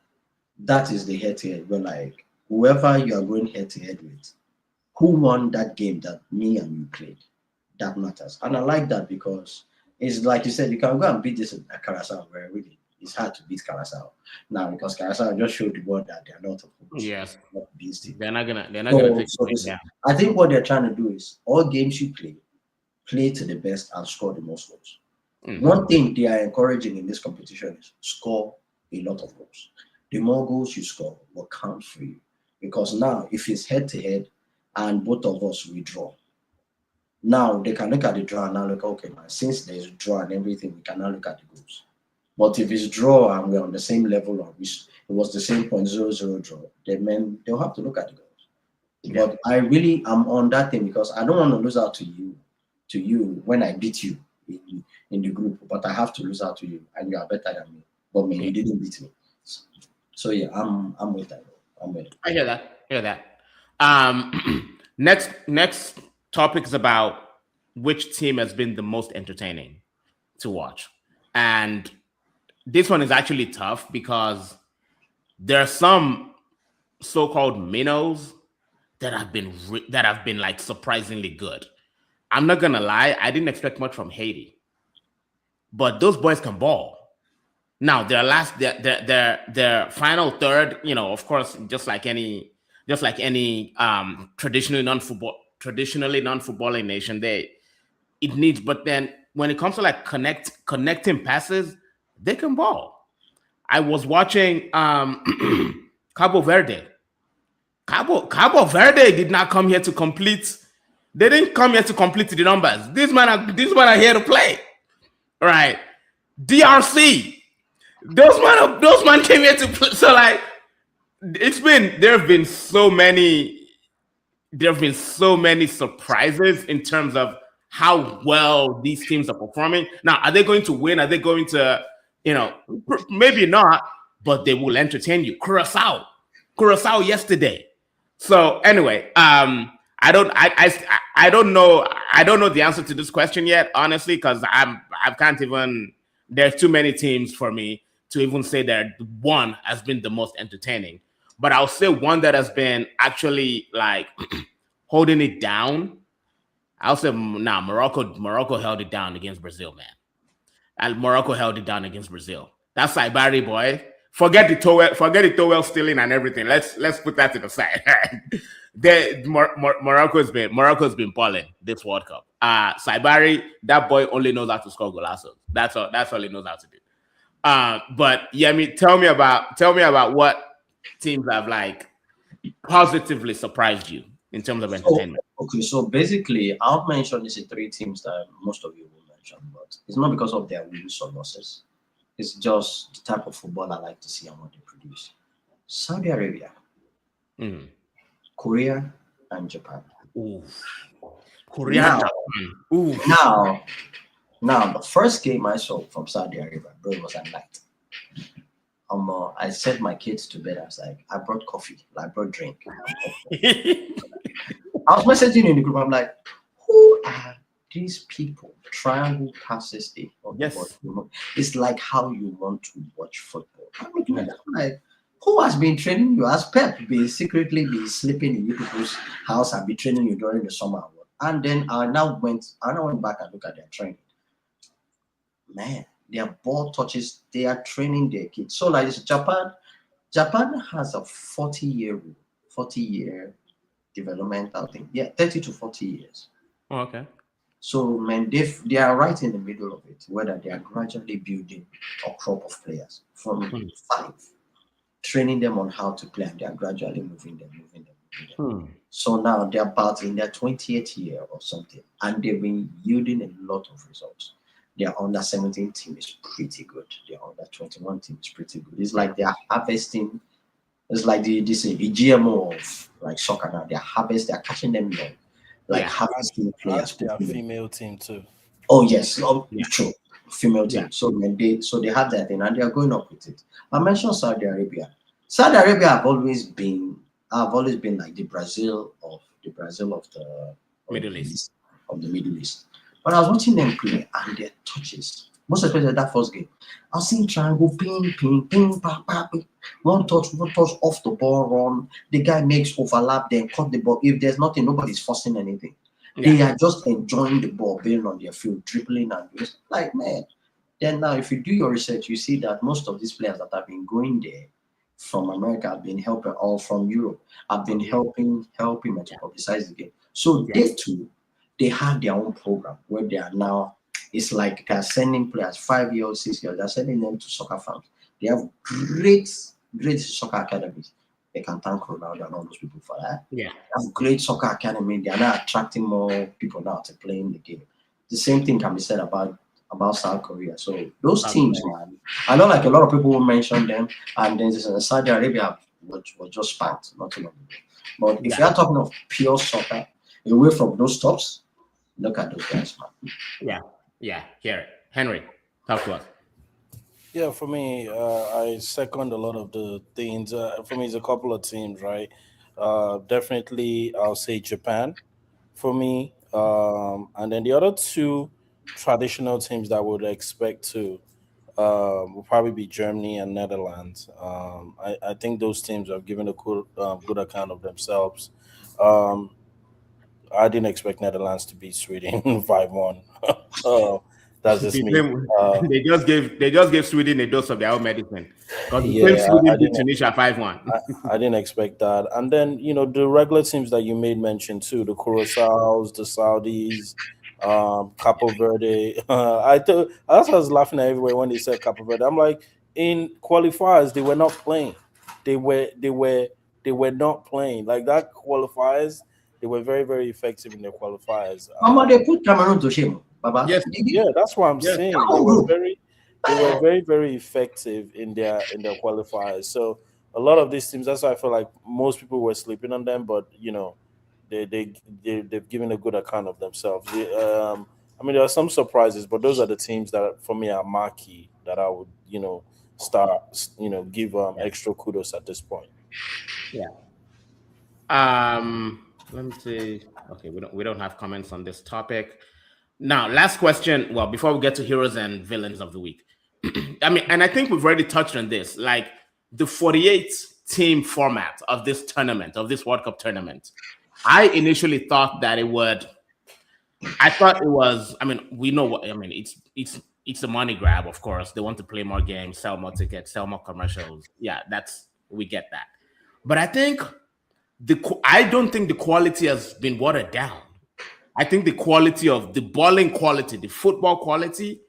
That is the head to head. We're like, whoever you are going head to head with, who won that game that me and you played, that matters. And I like that because it's like you said, you can go and beat this at Curacao, where really it's hard to beat Curacao now because Curacao just showed the world that they are not opposed. Yes, Not beast team. they're not gonna So, take so it this, down. I think what they're trying to do is all games you play to the best and score the most goals. Mhm. One thing they are encouraging in this competition is score a lot of goals. The more goals you score will count for you. Because now, if it's head to head and both of us withdraw, now they can look at the draw and now look, okay, man, since there's a draw and everything, we can now look at the goals. But if it's draw and we're on the same level, or it was the same 0.00 draw, then men they'll have to look at the goals. Yeah. But I really am on that thing because I don't want to lose out to you when I beat you in the group, but I have to lose out to you and you are better than me. But man, Yeah. you didn't beat me. So yeah, I'm with that. I'm with it. I hear that. Hear that. Next topic is about which team has been the most entertaining to watch, and this one is actually tough because there are some so-called minnows that have been like surprisingly good. I'm not gonna lie, I didn't expect much from Haiti, but those boys can ball. Now their final third, of course, just like any traditionally non-footballing nation, it needs. But then when it comes to like connecting passes, they can ball. I was watching Cabo Verde. Cabo Verde did not come here to complete. They didn't come here to complete the numbers. These men are here to play, right? DRC. Those man came here to play. So like, there have been so many surprises in terms of how well these teams are performing. Now, are they going to win? Are they going to, maybe not, but they will entertain you. Curacao yesterday. So anyway, I don't know. I don't know the answer to this question yet, honestly, because I can't even. There's too many teams for me to even say that one has been the most entertaining. But I'll say one that has been actually like holding it down. I'll say now Morocco held it down against Brazil, man. And Morocco held it down against Brazil. That Saibari boy forget the towel stealing and everything. Let's put that to the side. Morocco's been balling this World Cup. Saibari, that boy only knows how to score golazos. That's all he knows how to do. But yeah, tell me about what teams have like positively surprised you in terms of entertainment. So basically, I'll mention these three teams that most of you will mention, but it's not because of their wins or losses. It's just the type of football I like to see and what they produce. Saudi Arabia, Korea, and Japan. Ooh. Korea. Now, the first game I saw from Saudi Arabia, bro, it was at night. I sent my kids to bed. I was like, I brought coffee, I brought drink. I was messaging in the group. I'm like, who are these people? Triangle passes the yes. It's like how you want to watch football. I'm looking at that. I'm like, who has been training you? As Pep secretly be sleeping in you people's house and be training you during the summer? And then I now went back and look at their training. Man, their ball touches, they are training their kids. So like this, Japan has a 40-year developmental thing. Yeah, 30 to 40 years. Oh, okay. So man, they are right in the middle of it, whether they are gradually building a crop of players from 5, training them on how to play, and they are gradually moving them. So now they're about in their 20th year or something, and they've been yielding a lot of results. Their under 17 team is pretty good. Their under 21 team is pretty good. It's like they are harvesting. It's like the GMO of like soccer now. They are catching them young, like harvesting players. Their female team too. Oh yes, true. Female team. So they have that thing and they are going up with it. I mentioned Saudi Arabia. Saudi Arabia have always been like the Brazil of the Middle East. Of the Middle East. But I was watching them play and their touches, most especially that first game, I was seeing triangle, ping, ping, ping, ping, ping, one touch off the ball, run. The guy makes overlap, then cut the ball. If there's nothing, nobody's forcing anything. Yeah. They are just enjoying the ball being on their field, dribbling and just like, man. Then now, if you do your research, you see that most of these players that have been going there from America have been helping, or from Europe have been helping to publicize the game. So they too, they have their own program where they are now. It's like they're sending players 5 years, 6 years. They're sending them to soccer farms. They have great soccer academies. They can thank Ronaldo and all those people for that. Yeah, they have great soccer academy. They are now attracting more people now to play in the game. The same thing can be said about South Korea. So those teams, man, I know like a lot of people will mention them, and then Saudi Arabia was just spanked not too long ago. But if you are talking of pure soccer, away from those tops, look at those guys, man. Yeah. Here, Henry, talk to us. Yeah, for me, I second a lot of the things. For me, it's a couple of teams, right? Definitely, I'll say Japan for me. And then the other two traditional teams that I would expect to will probably be Germany and Netherlands. I think those teams have given a good account of themselves. I didn't expect Netherlands to beat Sweden 5-1. That's just me. They just gave Sweden a dose of their own medicine. Because Sweden beat Tunisia 5-1. I didn't expect that. And then, the regular teams that you made mention too, the Curaçaos, the Saudis, Capo Verde. I was laughing at everywhere when they said Capo Verde. I'm like, in qualifiers, they were not playing. They were not playing. Like that qualifiers, they were very, very effective in their qualifiers. They put Cameroon to shame. Baba. Yes, yeah, that's what I'm saying. They were very, very effective in their qualifiers. So a lot of these teams, that's why I feel like most people were sleeping on them, but they've given a good account of themselves. There are some surprises, but those are the teams that for me are marquee that I would give extra kudos at this point. Yeah. Let me see. Okay, we don't have comments on this topic. Now, last question. Well, before we get to heroes and villains of the week, and I think we've already touched on this, like the 48 team format of this tournament, of this World Cup tournament. I initially thought that it would. I thought it was. We know what. It's it's a money grab, of course. They want to play more games, sell more tickets, sell more commercials. Yeah, we get that. But I don't think the quality has been watered down. I think the quality of the balling quality, the football quality,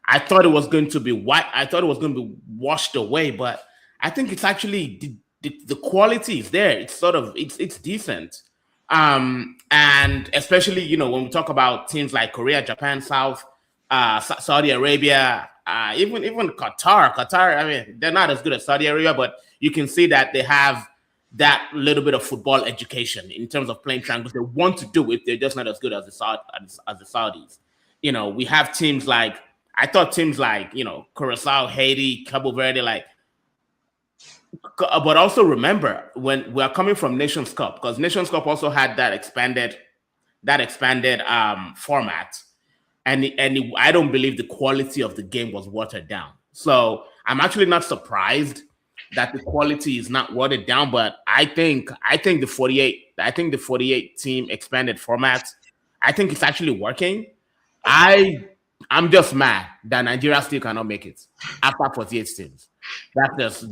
I thought it was going to be white. I thought it was going to be washed away, but I think it's actually the quality is there. It's sort of it's decent. And especially, when we talk about teams like Korea, Japan, Saudi Arabia, even Qatar. I mean, they're not as good as Saudi Arabia, but you can see that they have that little bit of football education in terms of playing triangles. They want to do it. They're just not as good as the Saudis. We have teams like Curacao, Haiti, Cabo Verde, but also remember when we are coming from Nations Cup, because Nations Cup also had that expanded format, and I don't believe the quality of the game was watered down. So I'm actually not surprised that the quality is not watered down, but I think the 48 team expanded format, I think it's actually working. I'm just mad that Nigeria still cannot make it after 48 teams. That's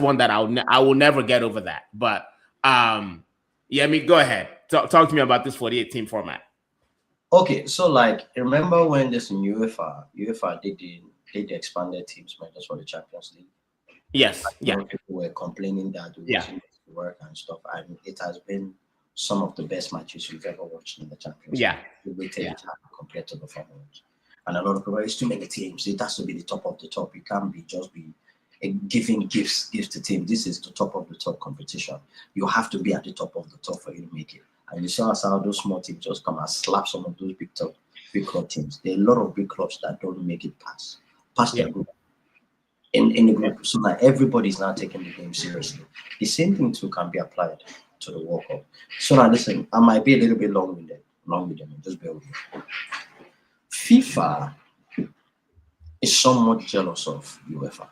one that I will never get over that. But go ahead. Talk to me about this 48 team format. Okay, so remember when this UEFA did the expanded teams matches for the Champions League? Yes. People were complaining that it wasn't work and stuff, and it has been some of the best matches we've ever watched in the Champions League. The weighted compared to the former ones. And a lot of people, it's too many teams. It has to be the top of the top. It can't be just be giving gifts to team. This is the top of the top competition. You have to be at the top of the top for you to make it. And you saw how those small teams just come and slap some of those big club teams. There are a lot of big clubs that don't make it past their group. In the group, so everybody's now taking the game seriously. The same thing too can be applied to the World Cup. So now listen, I might be a little bit long-winded, just bear with me. FIFA is somewhat jealous of UEFA.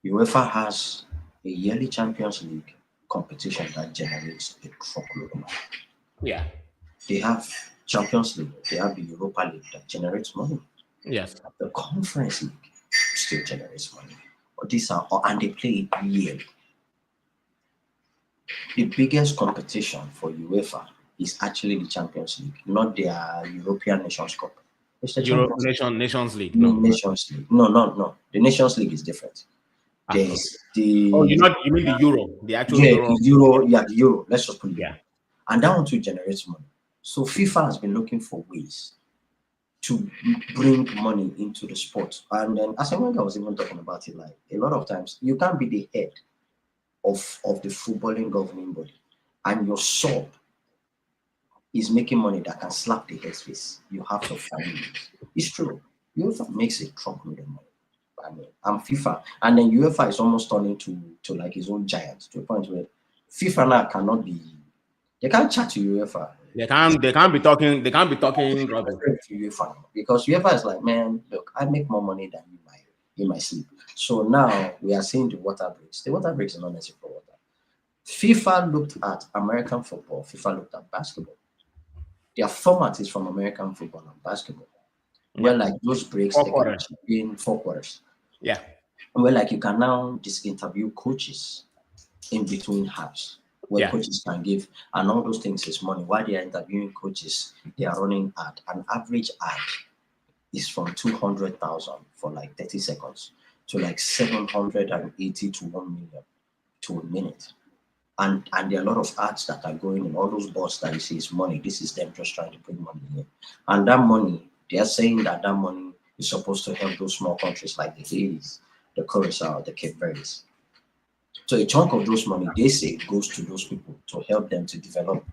UEFA has a yearly Champions League competition that generates a truckload of money. Yeah. They have Champions League, they have the Europa League that generates money. Yes. The Conference League still generates money. And they play it yearly. The biggest competition for UEFA is actually the Champions League, not their European Nations Cup. It's the Nations League. No. Nations League. No. The Nations League is different. There's the. Oh, you mean the Euro? The actual Euro. The Euro. Let's just put it. Yeah. And that one too generates money. So FIFA has been looking for ways to bring money into the sport. And then, as I was even talking about it, a lot of times you can't be the head of the footballing governing body, and your sub is making money that can slap the head's face. You have to find it. It's true. UEFA makes a truckload of money. I mean, I'm FIFA, and then UEFA is almost turning to his own giant, to a point where FIFA now cannot be. They can't chat to UEFA. They can't be talking rubbish to UEFA, because UEFA is like, man, look, I make more money than you in my sleep. So now we are seeing the water breaks. The water breaks are not necessary for water. FIFA looked at American football. FIFA looked at basketball. Their format is from American football and basketball. Where those breaks, they can be in 4 quarters. Yeah. Where you can now just interview coaches in between halves, where coaches can give, and all those things is money. While they are interviewing coaches, they are running an average ad is from 200,000 for 30 seconds to 780 to 1 million to a minute. And there are a lot of ads that are going in, all those bots that you see is money. This is them just trying to bring money in. And that money, they are saying that money is supposed to help those small countries like the Haitis, the Curacao, the Cape Verdes. So a chunk of those money, they say, goes to those people to help them to develop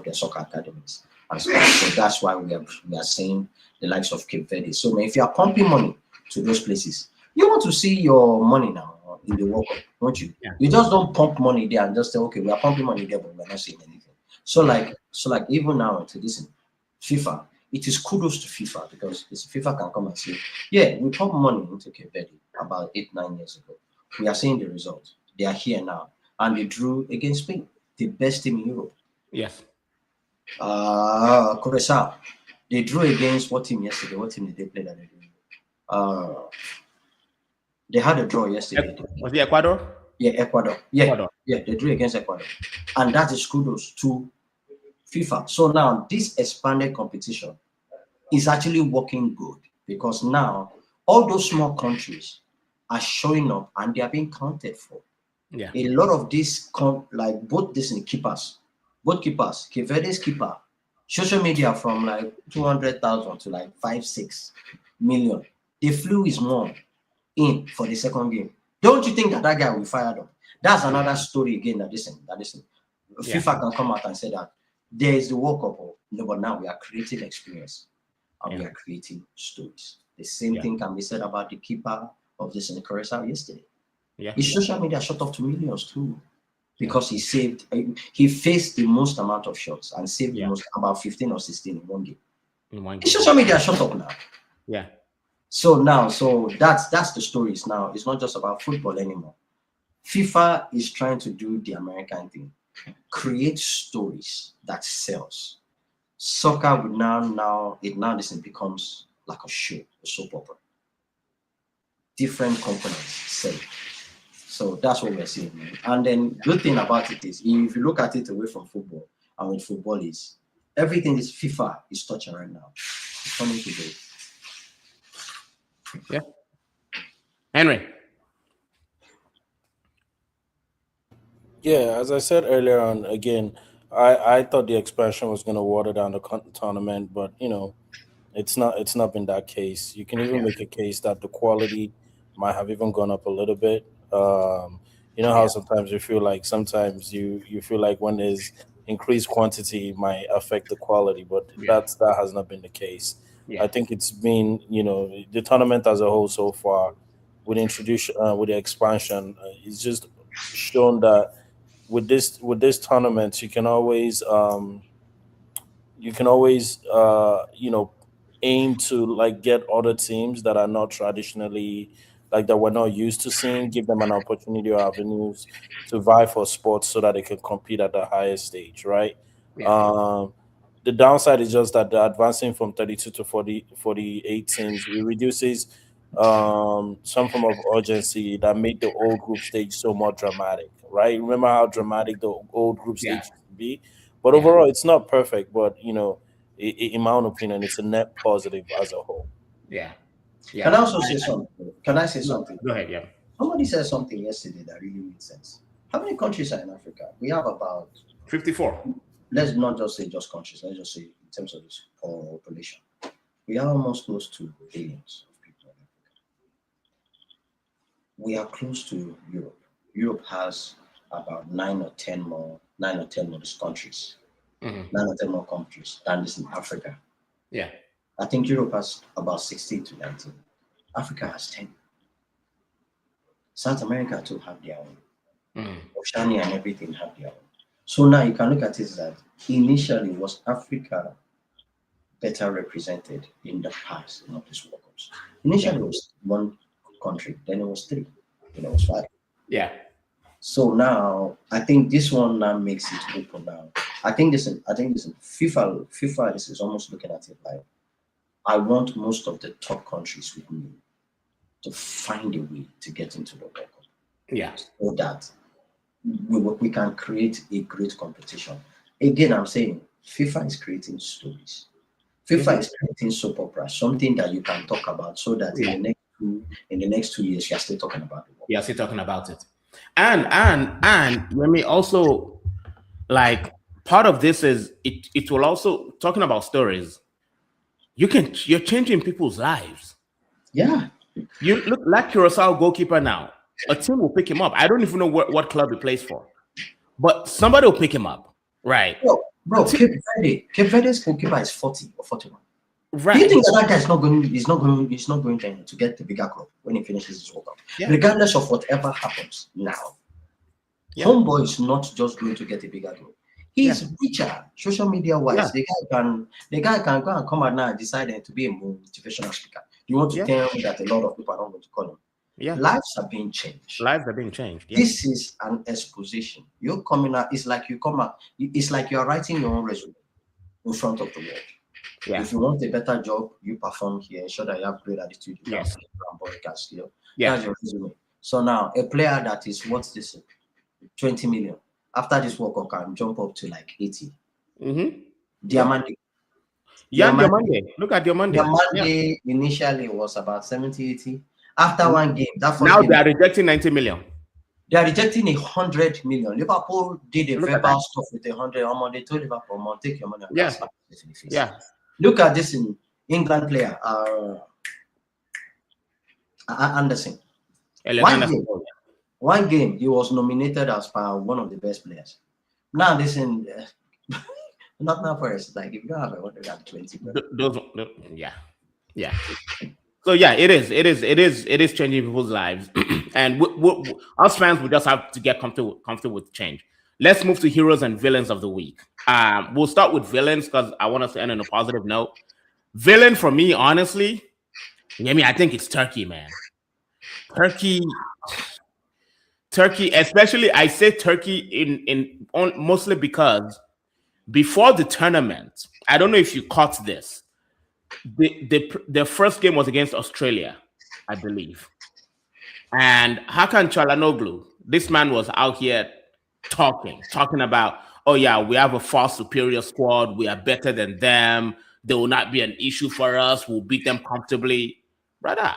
their soccer academies. And so that's why we are saying the likes of Cape Verde. So if you are pumping money to those places, you want to see your money now in the World Cup, don't you? Yeah. You just don't pump money there and just say, okay, we are pumping money there, but we're not seeing anything. So even now to this FIFA, it is kudos to FIFA, because FIFA can come and say, yeah, we pumped money into Cape Verde about 8-9 years ago. We are seeing the results. They are here now, and they drew against Spain, the best team in Europe. Yes. Curacao, They drew against what team yesterday? What team did they play that they drew? They had a draw yesterday. Was it Ecuador? Yeah, Ecuador. Yeah, Ecuador. yeah, they drew against Ecuador, and that is kudos to FIFA. So now this expanded competition is actually working good because now all those small countries are showing up and they are being counted for. Yeah. A lot of these like both Disney keepers, Cape Verde's keeper, social media from like 200,000 to like 5-6 million. They flew his mom in for the second game. Don't you think that guy will fire them? That's another story again. That FIFA can come out and say that there is the World Cup, no, but now we are creating experience and we are creating stories. The same thing can be said about the keeper of this in Curacao yesterday. Yeah. His social media shot up to millions too, because he faced the most amount of shots and saved the most, about 15 or 16 in one game. His social media shot up now. Yeah. So that's the stories now. It's not just about football anymore. FIFA is trying to do the American thing, create stories that sells. Soccer would now becomes like a show, a soap opera. Different components say. So that's what we're seeing, man. And then good thing about it is, if you look at it away from football, and with football is everything is FIFA is touching right now. It's coming today. Yeah. Henry. Yeah, as I said earlier on, again, I thought the expansion was going to water down the tournament, but it's not been that case. You can even make a case that the quality might have even gone up a little bit. You know how sometimes you feel like you feel like when there's increased quantity it might affect the quality, but that has not been the case. I think it's been the tournament as a whole so far with with the expansion, it's just shown that with this tournament you can always aim to like get other teams that are not traditionally like that we're not used to seeing, give them an opportunity or avenues to vie for sports so that they can compete at the highest stage, right? The downside is just that the advancing from 32 to 48 teams, it reduces some form of urgency that made the old group stage so more dramatic, right? Remember how dramatic the old group stage used to be? But overall, it's not perfect. But in my own opinion, it's a net positive as a whole. Yeah. Can I also say something? Can I say something? Go ahead. Yeah. Somebody said something yesterday that really made sense. How many countries are in Africa? We have about 54. Let's not just say just countries. Let's just say in terms of this population, we are almost close to billions of people in Africa. We are close to Europe. Europe has about 9 or 10 more countries. 9 or 10 more countries than this in Africa. Yeah. I think Europe has about 16 to 19. Africa has 10. South America too have their own. Oceania and everything have their own. So now you can look at it that initially was Africa better represented in the past in all these World Cups. Initially it was one country, then it was 3, then it was 5. Yeah. So now I think this one now makes it open now. I think this FIFA this is almost looking at it like I want most of the top countries with me to find a way to get into the World Cup. Yeah. So that we can create a great competition. Again, I'm saying FIFA is creating stories. FIFA is creating soap opera, something that you can talk about so that in the next 2 years, you're still talking about it. You're still talking about it. And let me also like part of this is it will also talking about stories. You're changing people's lives. Yeah. You look like Curacao goalkeeper now. A team will pick him up. I don't even know what club he plays for, but somebody will pick him up, right? Bro, Cape Verde's goalkeeper is 40 or 41. Right. Do you think that guy is not going to get the bigger club when he finishes his World Cup? Yeah. Regardless of whatever happens now, Homeboy is not just going to get a bigger club. He's richer, social media wise. The guy can go and come out now and decide to be a motivational speaker. You want to tell me that a lot of people are not going to call him? Yeah. Lives are being changed. Lives are being changed. Yeah. This is an exposition. You're coming out. It's like you come out. It's like you're writing your own resume in front of the world. Yeah. If you want a better job, you perform here. Ensure that you have great attitude. You Yes. have broadcast skill. Yeah. That's your resume. So now, a player that is what's this, 20 million. After this World Cup can jump up to like 80. Diamante. Yeah, Diamante. Look at Diamante. Diamante initially was about 70, 80. After one game, that first now game, they are rejecting 90 million. they are rejecting 100 million. Liverpool did a Look at verbal that. stuff with 100. They told Liverpool, take your money and Yeah. slap it in the face. Yeah. Look at this in England player, Anderson. One game, he was nominated as one of the best players. Now this in not now first. Like if you don't have 120, yeah. So yeah, it is changing people's lives, and us fans will just have to get comfortable with change. Let's move to heroes and villains of the week. We'll start with villains because I want us to end on a positive note. Villain for me, honestly, I think it's Turkey, man. Turkey, especially I say Turkey mostly because before the tournament, I don't know if you caught this. The first game was against Australia, I believe. And Hakan Çalhanoğlu, this man was out here talking about, oh yeah, we have a far superior squad. We are better than them. There will not be an issue for us. We'll beat them comfortably. Brother,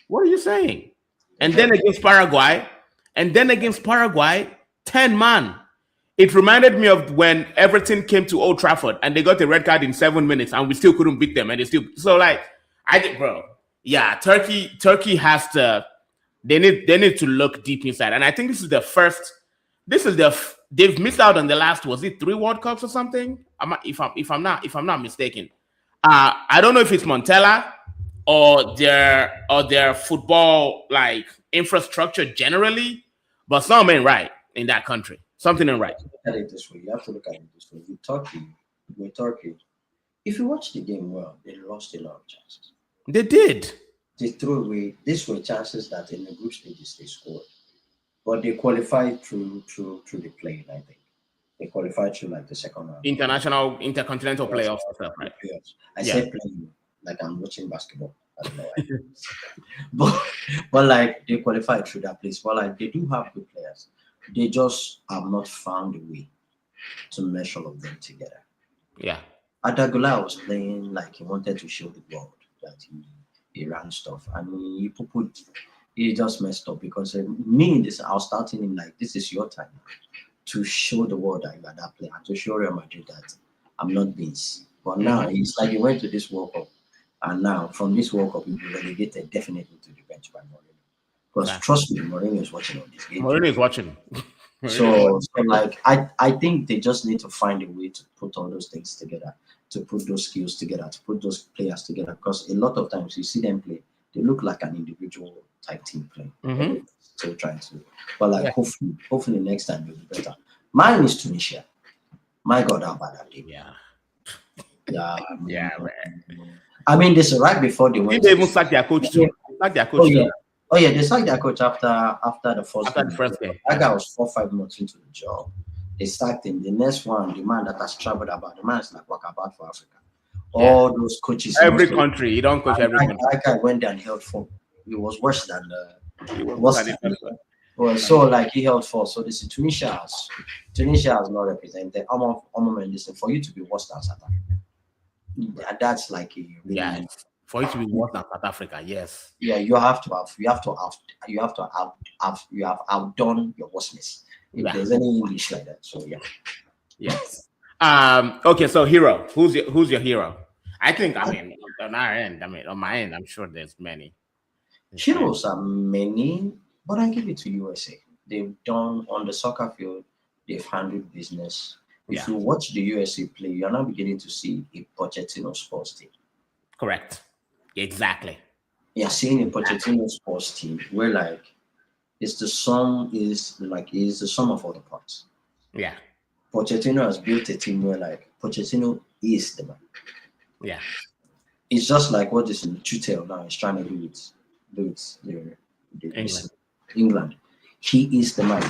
what are you saying? And then against Paraguay, 10 man. It reminded me of when Everton came to Old Trafford and they got a red card in 7 minutes and we still couldn't beat them. And Turkey has to, they need to look deep inside. And I think they've missed out on the last, was it 3 World Cups or something? If I'm not mistaken. I don't know if it's Montella or their football like infrastructure generally, but something ain't right in that country. Something ain't right. Look at it this way. You have to look at it this way. With Turkey, if you watch the game well, they lost a lot of chances. They did. They threw away. These were chances that in the group stages they scored, but they qualified through the play. I think they qualified through like the second round. Intercontinental playoffs stuff, right? I said playing like I'm watching basketball. I don't know. but like they qualified through that place. But like they do have good players. They just have not found a way to mesh all of them together. Yeah. Adagula was playing like he wanted to show the world that he ran stuff. And he just messed up because I was starting him like, this is your time to show the world that you are that player, to show Real Madrid that I'm not this. But now it's like he went to this World Cup, and now from this World Cup he'll be relegated definitely to the bench by Mourinho. Because trust me, Mourinho is watching on this game. Mourinho is watching. So like I think they just need to find a way to put all those things together, to put those skills together, to put those players together. Because a lot of times you see them play, they look like an individual type team playing. Still trying to, but like hopefully next time will be better. Mine is Tunisia. My God, how bad are they? Yeah. I mean, this is right before they went. They even sacked their coach too. Oh yeah, they sacked their coach after the first game. That guy was 4-5 months into the job. They sacked him. The next one, the man that has traveled about, the man is like walkabout for Africa. All those coaches. Every country, you don't coach every country. That guy went there and held form. It was worse than so like he held form. So this Tunisia has not represented. Listen, for you to be worse than South Africa, that's like a really, for you to be worse than South Africa, yes. Yeah, you have outdone your worstness. If there's any English like that, so yeah. Yes. Okay, so hero. Who's your hero? I think on our end, on my end, I'm sure there's many. Heroes are many, but I give it to USA. They've done on the soccer field, they've handled business. If you watch the USA play, you're now beginning to see a Pochettino sports team. Correct. Exactly. You're seeing a Pochettino sports team where like the sum of all the parts. Yeah. Pochettino has built a team where like Pochettino is the man. Yeah. It's just like what is in Tuchel now is trying to do with England. He is the man.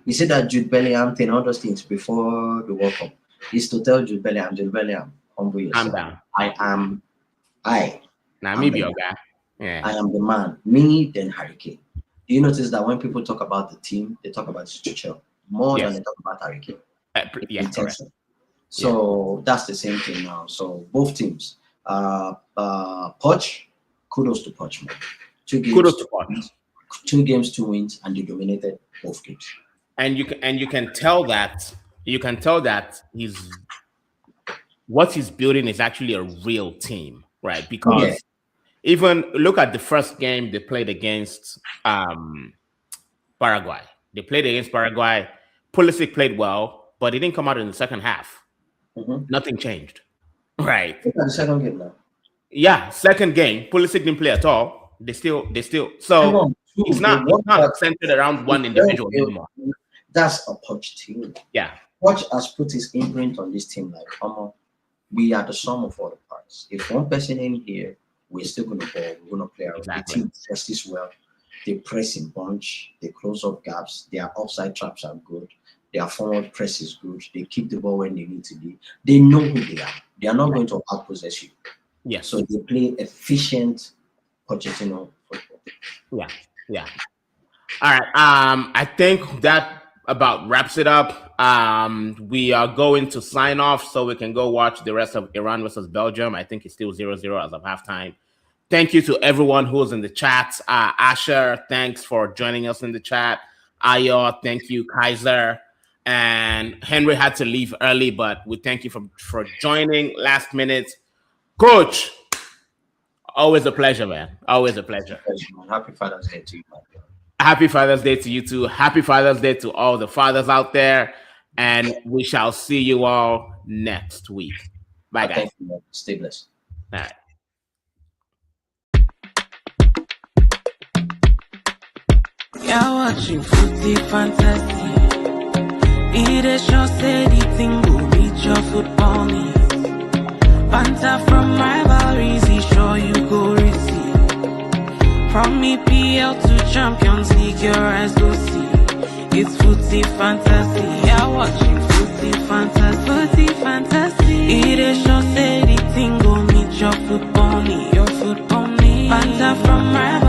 You see that Jude Bellingham thing, all those things before the World Cup. Is to tell Jude Bellingham, Humble yourself. down. I Now, am maybe the your guy. Yeah. I am the man. Me, then Harry Kane. Do you notice that when people talk about the team, they talk about Tuchel more than Yes. they talk about Harry Kane? Yeah, correct. Intention. So that's the same thing now. So both teams, Poch, kudos to Poch, man. Kudos to Poch. 2 games, 2 wins, and they dominated both games. And you can tell that what he's building is actually a real team, right? Because even look at the first game they played against Paraguay. They played against Paraguay. Pulisic played well, but he didn't come out in the second half. Nothing changed, right? Look at the second game now. Yeah, second game, Pulisic didn't play at all. They still. So it's not centered around one individual anymore. That's a Poch team. Yeah, Poch has put his imprint on this team. Like, we are the sum of all the parts. If one person in here, we're still going to ball. We're going to play around. Exactly. The team dresses well. They press in bunch. They close up gaps. Their offside traps are good. Their forward press is good. They keep the ball when they need to be. They know who they are. They are not going to outpossess you. Yes. So they play efficient Pochettino football. Yeah. All right. I think that about wraps it up. We are going to sign off so we can go watch the rest of Iran versus Belgium. I think it's still 0-0 as of halftime. Thank you to everyone who's in the chat. Asher, thanks for joining us in the chat. Ayo, thank you. Kaiser. And Henry had to leave early, but we thank you for joining last minute. Coach, always a pleasure, man. Always a pleasure. Happy Father's Day to you, man. Happy Father's Day to you too. Happy Father's Day to all the fathers out there. And we shall see you all next week. Bye, guys. Thank you, man. Stay blessed. All right. You're watching Footy Fantasy. It is your steady thing, go meet your football needs. Banter from rivalries, he sure you go receive. From EPL to Champions League, your eyes go see. It's Footy Fantasy. You're watching Footy Fantasy. Footy Fantasy. It is your steady thing, go meet your football needs. Banter from rivalries.